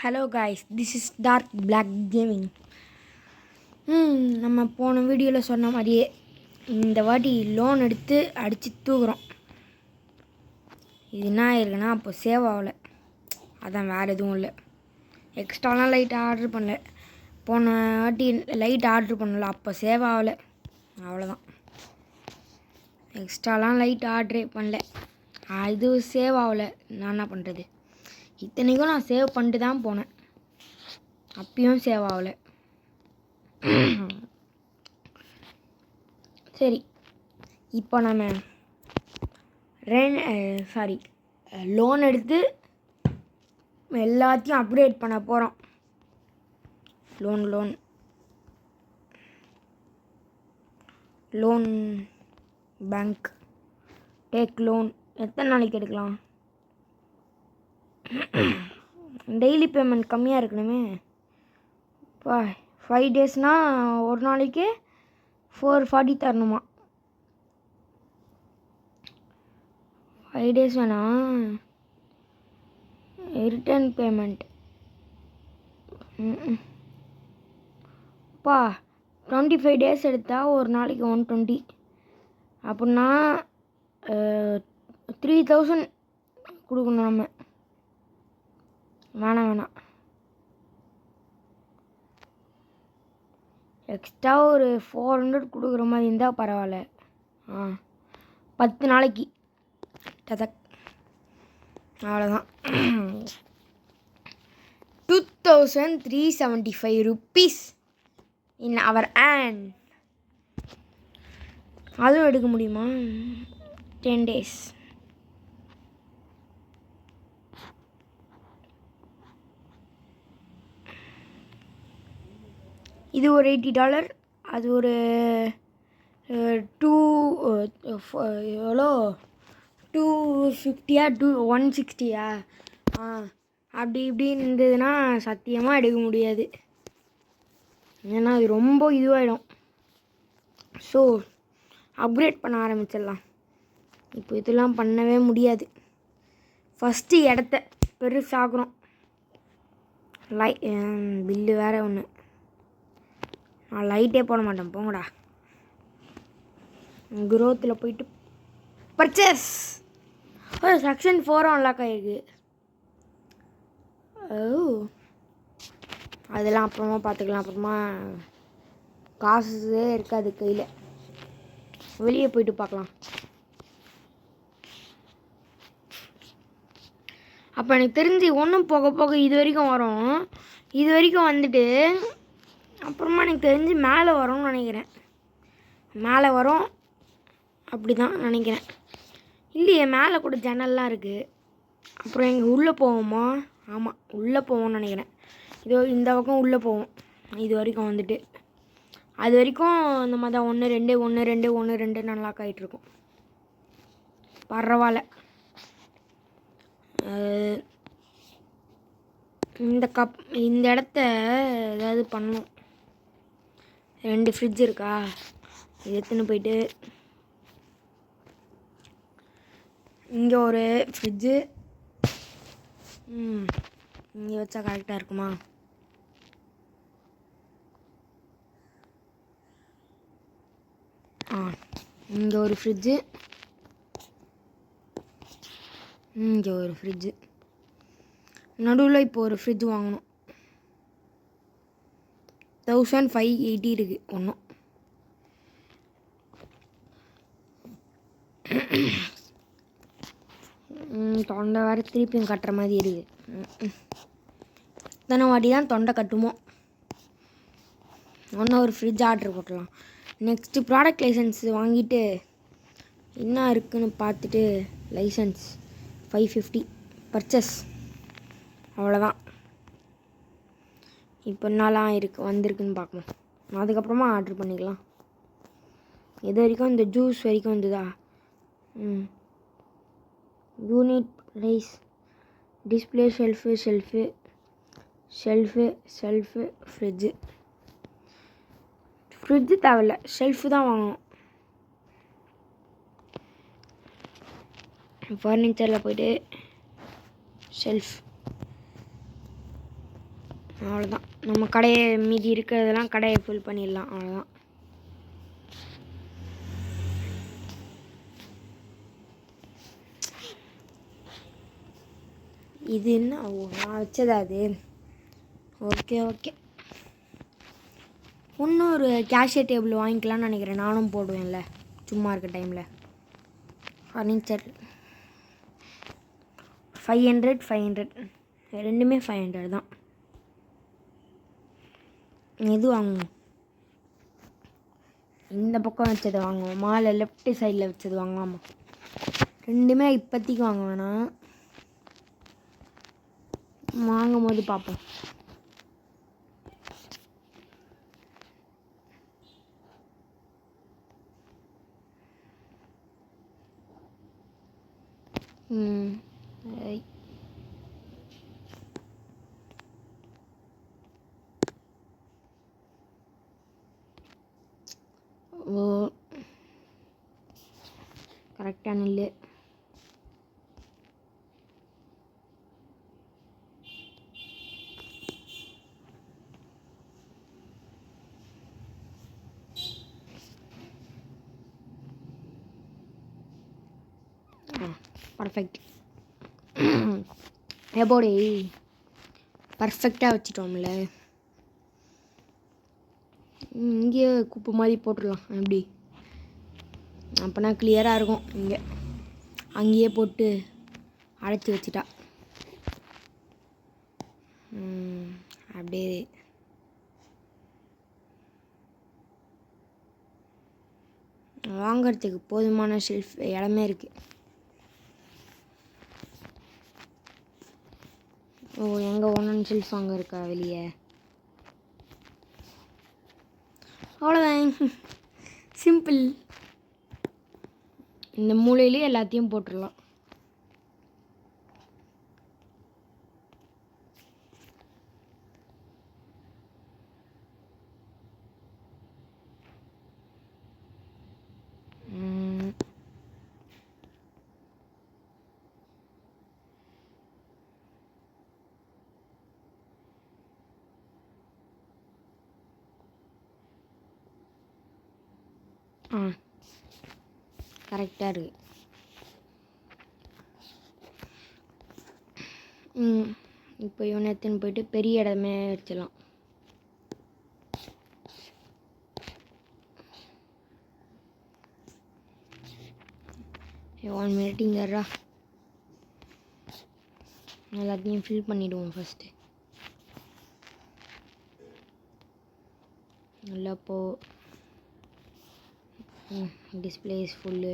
Hello guys, this is dark black gaming. நம்ம போன வீடியோவில் சொன்ன மாதிரியே இந்த வாட்டி லோன் எடுத்து அடித்து தூக்குறோம். இது என்ன ஆயிருக்குன்னா, அப்போ சேவ் ஆகலை. அதான், வேறு எதுவும் இல்லை. எக்ஸ்ட்ராலாம் லைட் ஆர்டர் பண்ணல. போன வாட்டி லைட் ஆர்டர் பண்ணல, அப்போ சேவ் ஆகலை. அவ்வளோதான். எக்ஸ்ட்ராலாம் லைட் ஆர்டரே பண்ணல. இது சேவ் ஆகலை. நான் என்ன பண்ணுறது? இத்தனைக்கும் நான் சேவ் பண்ணிட்டு தான் போனேன். அப்பயும் சேவ் ஆகலை. சரி, இப்போ நம்ம லோன் எடுத்து எல்லாத்தையும் அப்கிரேட் பண்ண போகிறோம். லோன் பேங்க் டேக் லோன் எத்தனை நாளைக்கு எடுக்கலாம்? டெய்லி பேமெண்ட் கம்மியாக இருக்கணுமே. இப்போ 5 டேஸ்னால் ஒரு நாளைக்கு 440 தரணுமா? 5 டேஸ் வேணாம். ரிட்டர்ன் பேமெண்ட் அப்பா 25 டேஸ் எடுத்தால் ஒரு நாளைக்கு 120. அப்படின்னா 3000 கொடுக்கணும் நம்ம. வேணாம், எக்ஸ்ட்ரா ஒரு 400 கொடுக்குற மாதிரி இருந்தால் பரவாயில்ல. 10 நாளைக்கு டதக். அவ்வளோதான். 2375 rupees இன் அவர் ஹேண்ட். அதுவும் எடுக்க முடியுமா? 10 டேஸ். இது ஒரு $80. அது ஒரு எவ்வளோ 250 160 அப்படி இப்படின்னு இருந்ததுன்னா சத்தியமாக எடுக்க முடியாது. ஏன்னா அது ரொம்ப இதுவாகிடும். ஸோ அப்கிரேட் பண்ண ஆரம்பிச்சிடலாம். இப்போ இதெல்லாம் பண்ணவே முடியாது. ஃபஸ்ட்டு இடத்த பெருசாகிறோம். பில்லு வேறு ஒன்று. நான் லைட்டே போட மாட்டேன், போங்கடா. குரோத்தில் போயிட்டு பர்ச்சேஸ். செக்ஷன் 4 அன்லாக் ஆகிருக்கு. அதெல்லாம் அப்புறமா பார்த்துக்கலாம். அப்புறமா காசே இருக்காது கையில். வெளியே போயிட்டு பார்க்கலாம். அப்போ எனக்கு தெரிஞ்சு ஒன்றும் போக போக இது வரைக்கும் வரும். இது வரைக்கும் வந்துட்டு அப்புறமா எனக்கு தெரிஞ்சு மேலே வரும்னு நினைக்கிறேன். மேலே வரும் அப்படி தான் நினைக்கிறேன். இல்லையே, மேலே கூட ஜன்னல்லாம் இருக்குது. அப்புறம் எங்கே உள்ளே போவோமா? ஆமாம், உள்ளே போவோம்னு நினைக்கிறேன். இதோ இந்த பக்கம் உள்ளே போவோம். இது வரைக்கும் வந்துட்டு அது வரைக்கும் இந்த மாதிரி தான் 1 2 1 2 1 2 அன்லாக் ஆகிட்ருக்கும். பரவாயில்ல. இந்த இடத்த ஏதாவது பண்ணணும். 2 ஃப்ரிட்ஜ் இருக்கா? இது எடுத்துன்னு போயிட்டு இங்கே ஒரு ஃப்ரிட்ஜு இங்கே வச்சா கரெக்டாக இருக்குமா? இங்கே ஒரு ஃப்ரிட்ஜு, இங்கே ஒரு ஃப்ரிட்ஜு. நடுவில் இப்போ ஒரு ஃப்ரிட்ஜ் வாங்கணும். 1580 இருக்குது ஒன்றும். தொண்டை வேறு திருப்பியும் கட்டுற மாதிரி இருக்குது. இத்தனை வாட்டி தான் தொண்டை கட்டுமோ. ஒன்று ஒரு ஃப்ரிட்ஜ் ஆர்டர் போட்டலாம். நெக்ஸ்ட்டு ப்ராடக்ட் லைசன்ஸ் வாங்கிட்டு என்ன இருக்குதுன்னு பார்த்துட்டு லைசன்ஸ் 550 பர்ச்சேஸ். அவ்வளோதான். இப்போ என்னலாம் வந்திருக்குன்னு பார்க்கணும். அதுக்கப்புறமா ஆர்டர் பண்ணிக்கலாம். இது வரைக்கும் இந்த ஜூஸ் வரைக்கும் வந்துதா? Unit rice, display shelf fridge தேவையில்ல, ஷெல்ஃபு தான் வாங்கணும். ஃபர்னிச்சரில் போய்ட்டு ஷெல்ஃப் அவ்வளோதான். நம்ம கடையை மீதி இருக்கிறதெல்லாம் கடையை ஃபுல் பண்ணிடலாம். அவ்வளோதான். இது என்ன நான் வச்சதா அது? Okay okay. இன்னொரு கேஷியர் டேபிள் வாங்கிக்கலாம்னு நினைக்கிறேன். நானும் போடுவேன்ல சும்மா இருக்க டைமில். ஃபர்னிச்சர் 500 ரெண்டுமே 500 தான். எது வாங்குவோம்? இந்த பக்கம் வச்சது வாங்குவோம். மாலை லெஃப்ட் சைடில் வச்சது வாங்கலாமா? ரெண்டுமே இப்போதைக்கு வாங்க வேணாம், வாங்கும் போது பார்ப்போம். ஓ கரெக்டான இல்லை. பர்ஃபெக்ட். எப்போடி பர்ஃபெக்டாக வச்சுட்டோம்ல. இங்கேயே குப்பை மாதிரி போட்டுடலாம். எப்படி அப்போனா கிளியராக இருக்கும். இங்கே அங்கேயே போட்டு அடைச்சி வச்சுட்டா அப்படியே. வாங்கிறதுக்கு போதுமான ஷெல்ஃப் இடமே இருக்குது. ஓ எங்கே ஒன்று ஷெல்ஃப் அங்கே இருக்கா வெளியே? அவ்வளோதான், சிம்பிள். இந்த மூலையிலே எல்லாத்தையும் போட்டுடலாம். கரெக்டாக இருக்கு. இப்போ இவனை எடுத்துன்னு போயிட்டு பெரிய இடமே வச்சிடலாம். ஒன் மினிட் இங்கேறா. எல்லாத்தையும் ஃபில் பண்ணிவிடுவோம் ஃபஸ்ட்டு. நல்லா போ. Display is full.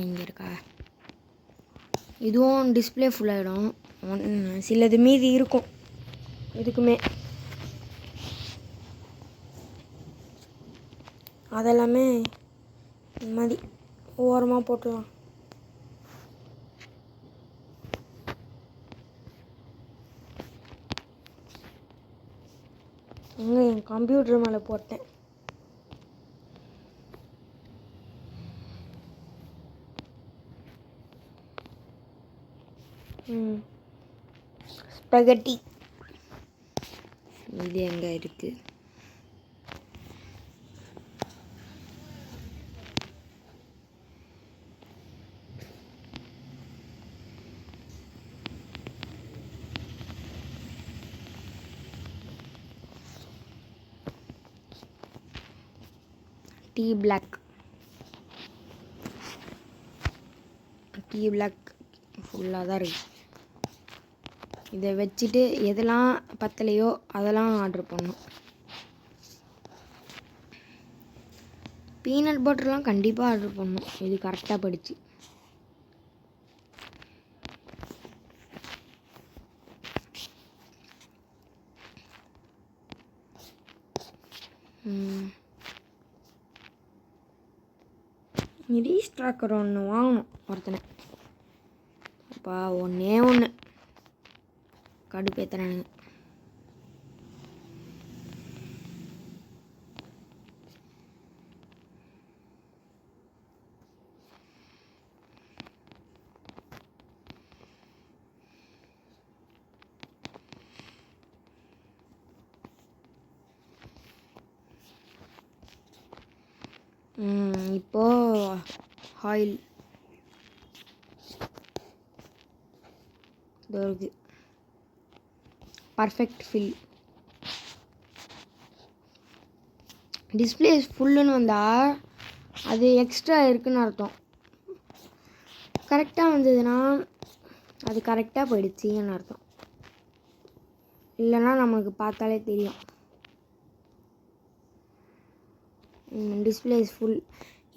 இங்கே இருக்கா? இதுவும் டிஸ்பிளே ஃபுல்லாகிடும். சிலது மீதி இருக்கும் இதுக்குமே. அதெல்லாமே இந்த மாதிரி ஓரமாக போட்டுடலாம். என் கம்ப்யூட்டர் மேலே போட்டேன். ஸ்பெகட்டி இது எங்கே இருக்குது? டீ பிளாக் ஃபுல்லாக தான் இருக்குது. இதை வச்சுட்டு எதெல்லாம் பத்தலையோ அதெல்லாம் ஆர்டர் பண்ணணும். பீனட் பட்டர்லாம் கண்டிப்பாக ஆர்டர் பண்ணணும். இது கரெக்டாக படிச்சு. ரீஸ்டாக்கர் ஒன்று வாங்கணும் ஒருத்தனை. அப்பா ஒன்றே ஒன்று கடுப்பேற்றுறானுங்க. இப்போது ஆயில் இதோ இருக்கு. Perfect fill. டிஸ்பிளே ஃபுல்லுன்னு வந்தால் அது எக்ஸ்ட்ரா இருக்குதுன்னு அர்த்தம். கரெக்டாக வந்ததுன்னா அது கரெக்டாக போயிடுச்சின்னு அர்த்தம். இல்லைன்னா நமக்கு பார்த்தாலே தெரியும். Display full.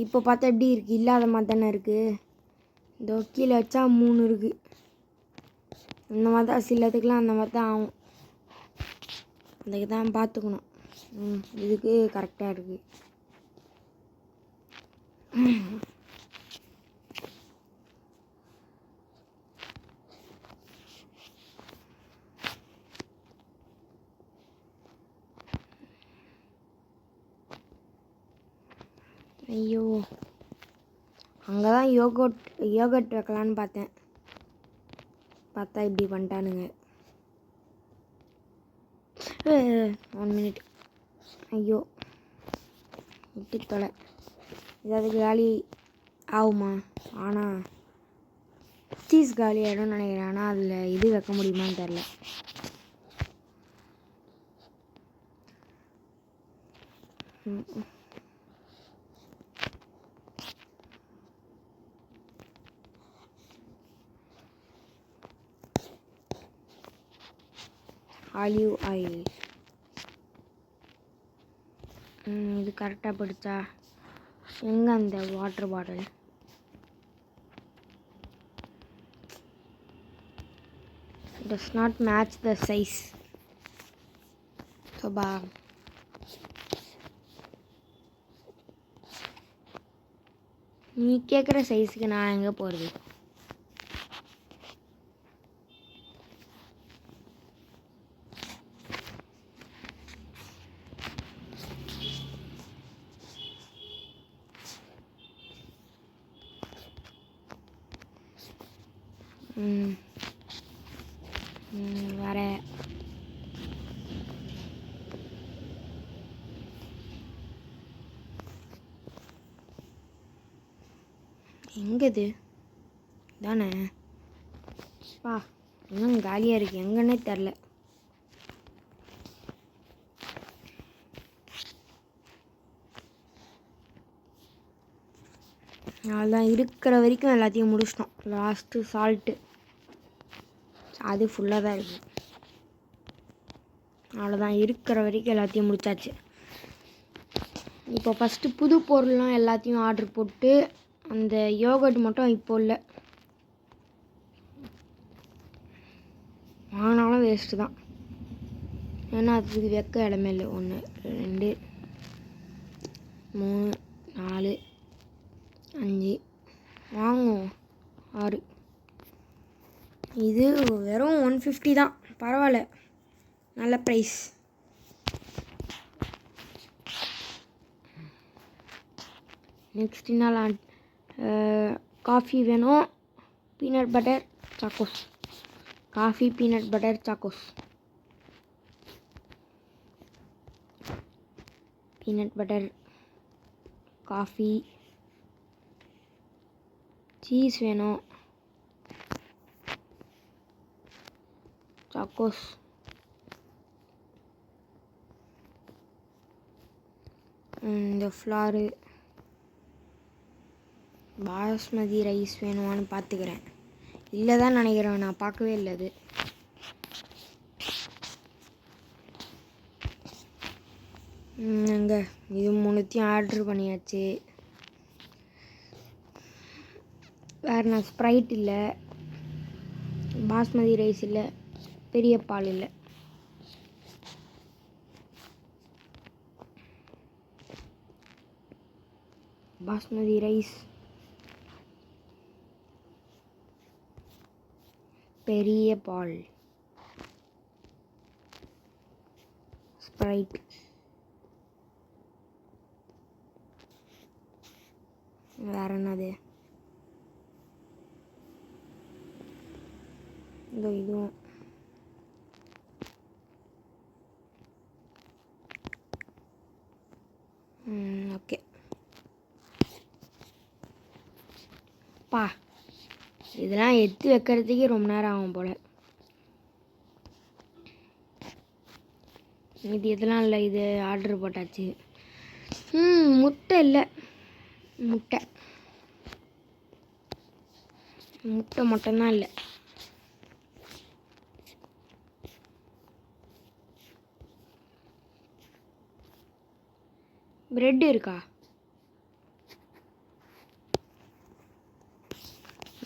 இப்போ பார்த்தா எப்படி இருக்குது? இல்லாத மாதிரி தானே இருக்குது. இதோ கீழே வச்சா 3 இருக்குது. இந்த மாதிரி தான் சிலத்துக்கெலாம் அந்த மாதிரி தான் ஆகும். அதுக்கு தான் பார்த்துக்கணும். இதுக்கு கரெக்டாக இருக்குது. ஐயோ, அங்கே தான் யோகட் வைக்கலான்னு பார்த்தேன். பார்த்தா இப்படி பண்ணிட்டானுங்க. 1 மினிட். ஐயோ, விட்டு தொலை. ஏதாவது காலி ஆகுமா? ஆனால் சீஸ் காலி ஆகிடும்னு நினைக்கிறேன். ஆனால் அதில் இது வைக்க முடியுமான்னு தெரில. Olive oil. இது கரெக்டாக பிடிச்சா எங்கே அந்த water bottle? does not match the size. Sofa நீ கேட்குற சைஸுக்கு நான் எங்கே போகிறது? வேற எங்கே இது தானே? இன்னும் காலியாக இருக்குது. எங்கன்னே தெரில. அவ்வளோதான். இருக்கிற வரைக்கும் எல்லாத்தையும் முடிச்சிட்டோம். லாஸ்ட்டு சால்ட்டு அது ஃபுல்லாக தான் இருக்குது. அவ்வளோதான். இருக்கிற வரைக்கும் எல்லாத்தையும் முடிச்சாச்சு. இப்போ ஃபஸ்ட்டு புது பொருள்லாம் எல்லாத்தையும் ஆர்டர் போட்டு அந்த யோகட் மட்டும் இப்போ இல்லை, வாங்கினாலும் வேஸ்ட்டு தான். ஏன்னா அதுக்கு வைக்க இடமே இல்லை. 1 2 3 4 5 வாங்குவோம் 6. இது வெறும் 150 தான். பரவாயில்ல, நல்ல ப்ரைஸ். நெக்ஸ்ட் என்ன? காஃபி வேணும். Peanut butter chocos. Coffee peanut butter chocos. Peanut butter coffee. Cheese வேணும். சாக்கோஸ். இந்த ஃப்ளாரு. பாஸ்மதி ரைஸ் வேணுமான்னு பார்த்துக்கிறேன். இல்லை தான் நினைக்கிறேன், நான் பார்க்கவே இல்லை அது. அங்கே இது 3த்தையும் ஆர்டர் பண்ணியாச்சு. வேறு நான் ஸ்ப்ரைட் இல்லை, பாஸ்மதி ரைஸ் இல்லை, பெரிய பால் இல்லை. பாஸ்மதி ரைஸ், பெரிய பால், ஸ்ப்ரைட். வேறு என்னது? இதுவும். ஓகே. பா இதெல்லாம் எடுத்து வைக்கிறதுக்கே ரொம்ப நேரம் ஆகும் போல். இது எதெல்லாம் இல்லை, இது ஆர்டர் போட்டாச்சு. முட்டை இல்லை, முட்டை முட்டை மட்டும்தான் இல்லை. பிரெட் இருக்கா?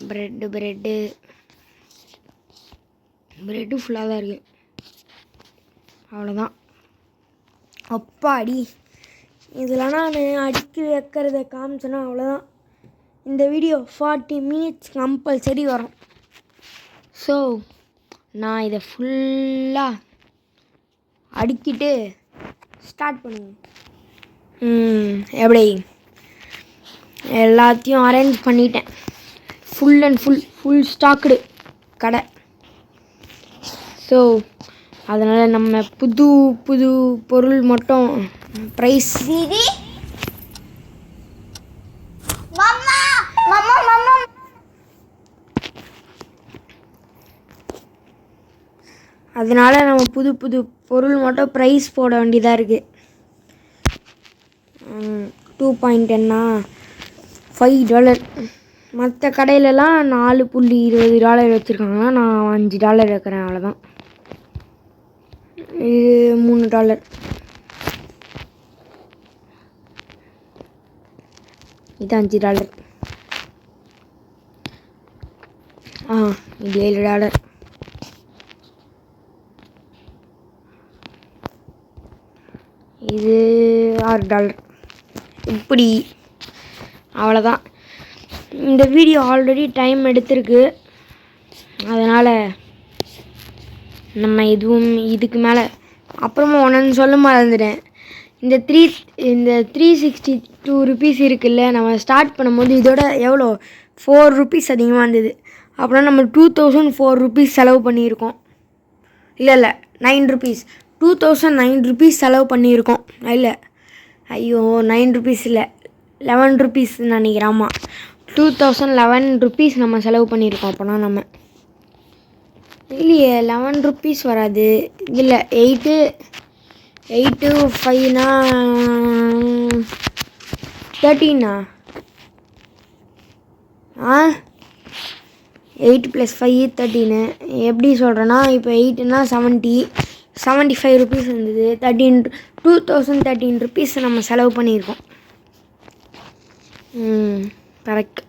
பிரெட்டு ஃபுல்லாக தான் இருக்குது. அவ்வளோதான். அப்பாடி இதெல்லாம் நான் அடுக்கி வைக்கிறத காமிச்சேன்னா அவ்வளோதான். இந்த வீடியோ 40 மினிட்ஸ் கம்பல்சரி வரும். ஸோ நான் இதை ஃபுல்லாக அடுக்கிட்டு ஸ்டார்ட் பண்ணுவேன். எப்படி எல்லாத்தையும் அரேஞ்ச் பண்ணிட்டேன். ஃபுல் அண்ட் ஃபுல் ஸ்டாக்குடு கடை. ஸோ அதனால் நம்ம புது பொருள் மட்டும் ப்ரைஸ் அதனால் நம்ம புது பொருள் மட்டும் ப்ரைஸ் போட வேண்டியதாக இருக்குது. $2.10 $5. மற்ற கடையிலலாம் $4.20 வச்சுருக்காங்க. நான் $5 வைக்கிறேன், அவ்வளோதான். இது $3. இது $5. இது $7. இது $6. இப்படி அவ்வளோதான். இந்த வீடியோ ஆல்ரெடி டைம் எடுத்திருக்கு. அதனால் நம்ம இதுக்கு மேலே அப்புறமா ஒன்று சொல்ல மறந்துட்டேன். இந்த 362 rupees இருக்குல்ல, நம்ம ஸ்டார்ட் பண்ணும்போது இதோட எவ்வளோ 4 rupees அதிகமாக இருந்தது. அப்புறம் நம்ம 2004 rupees செலவு பண்ணியிருக்கோம். இல்லை 9 rupees 2009 rupees செலவு பண்ணியிருக்கோம். இல்லை ஐயோ 9 rupees இல்லை 11 rupees நினைக்கிறேன். ஆமாம் 2011 rupees நம்ம செலவு பண்ணியிருக்கோம். அப்போனா நம்ம இல்லையே 11 rupees வராது. இல்லை 8 5னா 13. 8 + 5 13. எப்படி சொல்கிறேன்னா, இப்போ 8னா 75 rupees இருந்தது. 2013 rupees நம்ம செலவு பண்ணியிருக்கோம். கரெக்ட்.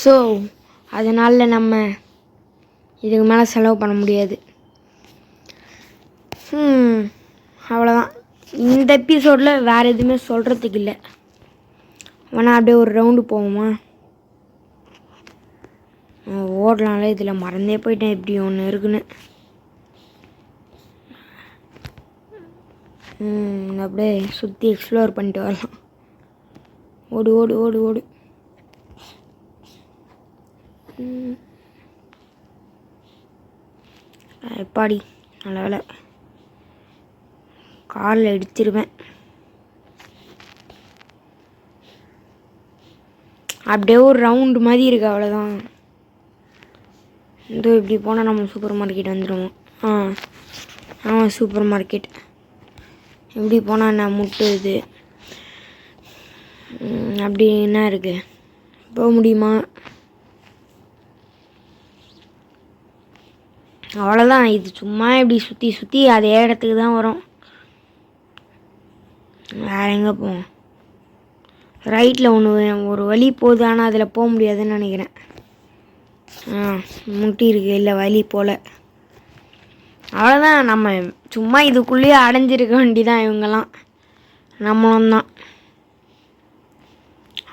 ஸோ அதனால் நம்ம இதுக்கு மேலே செலவு பண்ண முடியாது. அவ்வளோதான். இந்த எபிசோடில் வேறு எதுவுமே சொல்கிறதுக்கு இல்லை. வேணா அப்படியே ஒரு ரவுண்டு போவோமா? ஓடலாம்ல. இதில் மறந்தே போயிட்டேன் இப்படி ஒன்று இருக்குன்னு. அப்படியே சுற்றி எக்ஸ்ப்ளோர் பண்ணிட்டு வரலாம். ஓடு ஓடு ஓடு ஓடு. எப்பாடி நல்ல வேலை, காலில் இடிச்சிருவேன். அப்படியே ஒரு ரவுண்டு மாதிரி இருக்கு, அவ்வளோதான். இதோ இப்படி போனால் நம்ம சூப்பர் மார்க்கெட் வந்துடுவோம். ஆமாம் சூப்பர் மார்க்கெட். இப்படி போனால் நான் முட்டுது. அப்படி என்ன இருக்குது, போக முடியுமா? அவ்வளோதான். இது சும்மா இப்படி சுற்றி அதே இடத்துக்கு தான் வரும். வேறு எங்கே போவோம்? ரைட்டில் ஒரு வழி போகுது, ஆனால் அதில் போக முடியாதுன்னு நினைக்கிறேன். முட்டி இருக்கு, இல்லை வழி போல். அவ்வளோதான். நம்ம சும்மா இதுக்குள்ளேயே அடைஞ்சிருக்க வேண்டிதான். இவங்கெல்லாம் நம்மளும் தான்.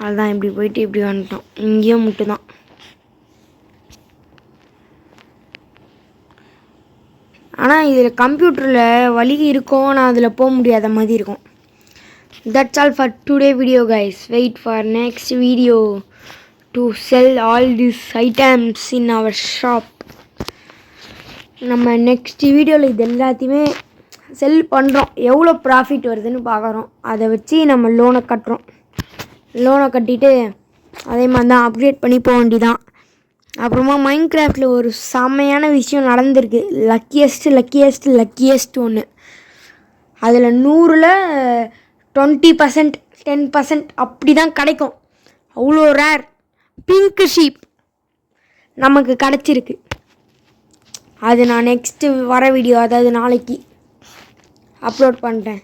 அதுதான் இப்படி போயிட்டு இப்படி வந்துட்டோம். இங்கேயும் முட்டு தான். ஆனால் இதில் கம்ப்யூட்டரில் வழி இருக்கும், ஆனால் அதில் போக முடியாத மாதிரி இருக்கும். That's all for today video guys. Wait for next video to sell all these items in our shop. நம்ம நெக்ஸ்ட் வீடியோவில் இது எல்லாத்தையுமே செல் பண்ணுறோம். எவ்வளோ ப்ராஃபிட் வருதுன்னு பார்க்குறோம். அதை வச்சு நம்ம லோனை கட்டுறோம். லோனை கட்டிட்டு அதே மாதிரி தான் அப்கிரேட் பண்ணி போக வேண்டிதான். அப்புறமா மைண்ட் கிராஃப்டில் ஒரு செம்மையான விஷயம் நடந்திருக்கு. லக்கியஸ்ட் ஒன்று. அதில் 100ல் 20%, 10% அப்படி தான் கிடைக்கும். அவ்வளோ ரேர் பிங்க் ஷீப் நமக்கு கிடச்சிருக்கு. அது நான் நெக்ஸ்ட்டு வர வீடியோ, அதாவது நாளைக்கு அப்லோட் பண்ணுறேன்.